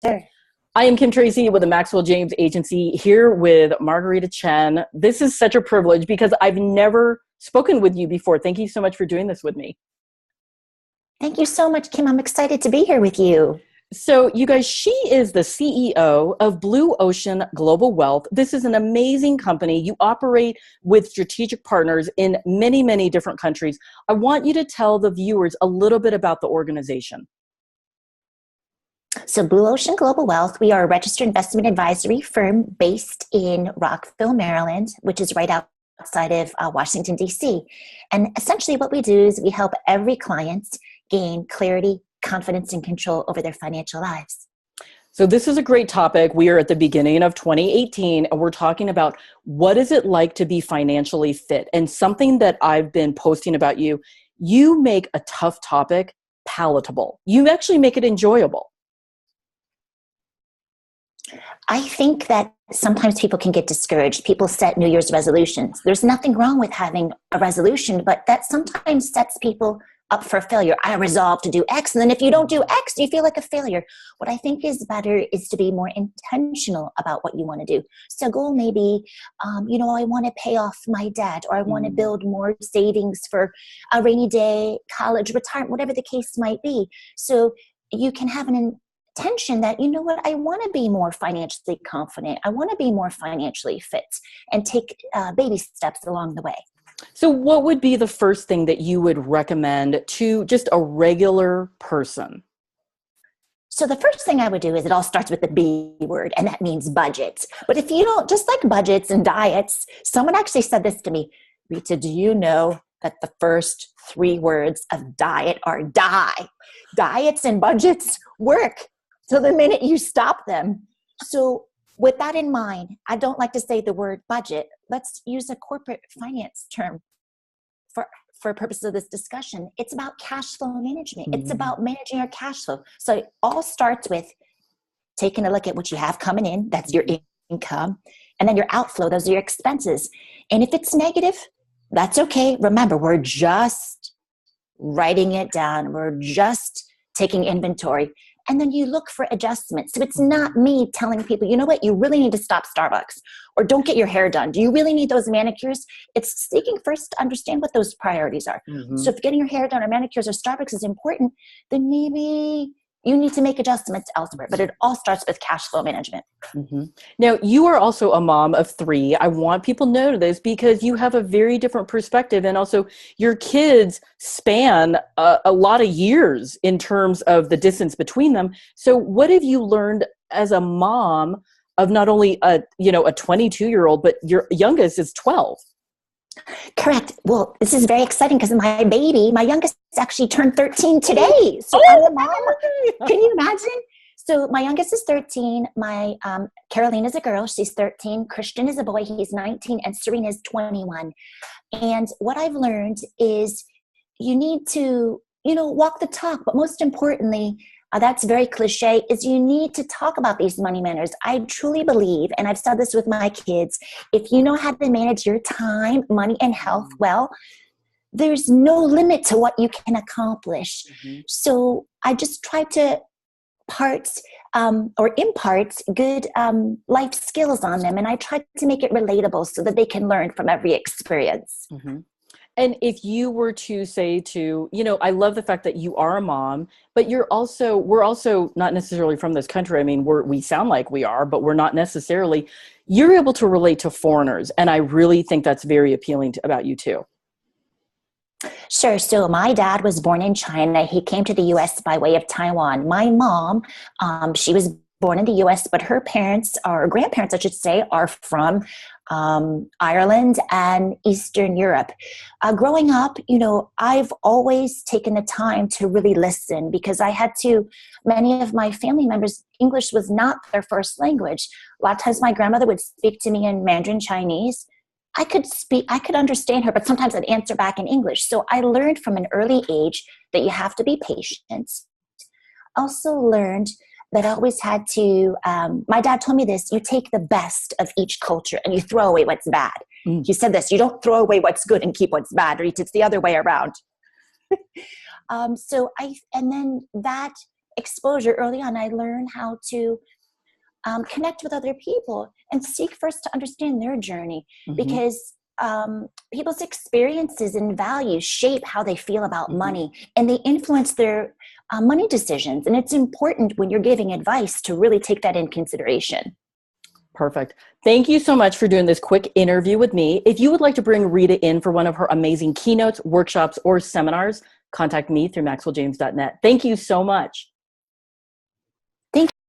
Sure. I am Kim Tracy with the Maxwell James Agency, here with Margarita Chen. This is such a privilege because I've never spoken with you before. Thank you so much for doing this with me. Thank you so much, Kim. I'm excited to be here with you. So you guys, she is the CEO of Blue Ocean Global Wealth. This is an amazing company. You operate with strategic partners in many, many different countries. I want you to tell the viewers a little bit about the organization. So Blue Ocean Global Wealth, we are a registered investment advisory firm based in Rockville, Maryland, which is right outside of Washington, D.C. And essentially what we do is we help every client gain clarity, confidence, and control over their financial lives. So this is a great topic. We are at the beginning of 2018, and we're talking about what is it like to be financially fit? And something that I've been posting about you, you make a tough topic palatable. You actually make it enjoyable. I think that sometimes people can get discouraged. People set New Year's resolutions. There's nothing wrong with having a resolution, but that sometimes sets people up for failure. I resolve to do X, and then if you don't do X, you feel like a failure. What I think is better is to be more intentional about what you want to do. So goal may be, I want to pay off my debt, or I want to build more savings for a rainy day, college, retirement, whatever the case might be. So you can have an intention that, you know what, I want to be more financially confident. I want to be more financially fit, and take baby steps along the way. So what would be the first thing that you would recommend to just a regular person? So the first thing I would do is, it all starts with the B word, and that means budget. But if you don't, just like budgets and diets, someone actually said this to me: Rita, do you know that the first 3 words of diet are die? Diets and budgets work till the minute you stop them. So with that in mind, I don't like to say the word budget. Let's use a corporate finance term for purposes of this discussion. It's about cash flow management. It's about managing our cash flow. So it all starts with taking a look at what you have coming in. That's your income. And then your outflow. Those are your expenses. And if it's negative, that's okay. Remember, we're just writing it down. We're just taking inventory. And then you look for adjustments. So it's not me telling people, you know what, you really need to stop Starbucks, or don't get your hair done. Do you really need those manicures? It's seeking first to understand what those priorities are. So if getting your hair done or manicures or Starbucks is important, then maybe you need to make adjustments elsewhere. But it all starts with cash flow management. Now, you are also a mom of 3. I want people to know this because you have a very different perspective. And also your kids span a lot of years in terms of the distance between them. So what have you learned as a mom of not only a 22-year-old, but your youngest is 12? Correct. Well, this is very exciting because my youngest actually turned 13 today. So I'm a mom. Can you imagine? So my youngest is 13. My Caroline is a girl. She's 13. Christian is a boy. He's 19. And Serena is 21. And what I've learned is you need to, walk the talk. But most importantly, that's very cliche, is you need to talk about these money matters. I truly believe, and I've said this with my kids, if you know how to manage your time, money, and health well, there's no limit to what you can accomplish. So I just try to impart good life skills on them. And I try to make it relatable so that they can learn from every experience. And if you were to say I love the fact that you are a mom, but we're also not necessarily from this country. I mean, we sound like we are, but we're not necessarily. You're able to relate to foreigners. And I really think that's very appealing about you too. Sure. So my dad was born in China. He came to the U.S. by way of Taiwan. My mom, she was born in the U.S., but her parents, or grandparents, I should say, are from Ireland and Eastern Europe. Growing up, I've always taken the time to really listen, because many of my family members, English was not their first language. A lot of times my grandmother would speak to me in Mandarin Chinese. I could understand her, but sometimes I'd answer back in English. So I learned from an early age that you have to be patient. Also learned that I always had to, my dad told me this: you take the best of each culture and you throw away what's bad. He said this: you don't throw away what's good and keep what's bad, or it's the other way around. And then that exposure early on. I learn how to connect with other people and seek first to understand their journey, because people's experiences and values shape how they feel about money, and they influence their money decisions. And it's important when you're giving advice to really take that in consideration. Perfect. Thank you so much for doing this quick interview with me. If you would like to bring Rita in for one of her amazing keynotes, workshops, or seminars, contact me through maxwelljames.net. Thank you so much.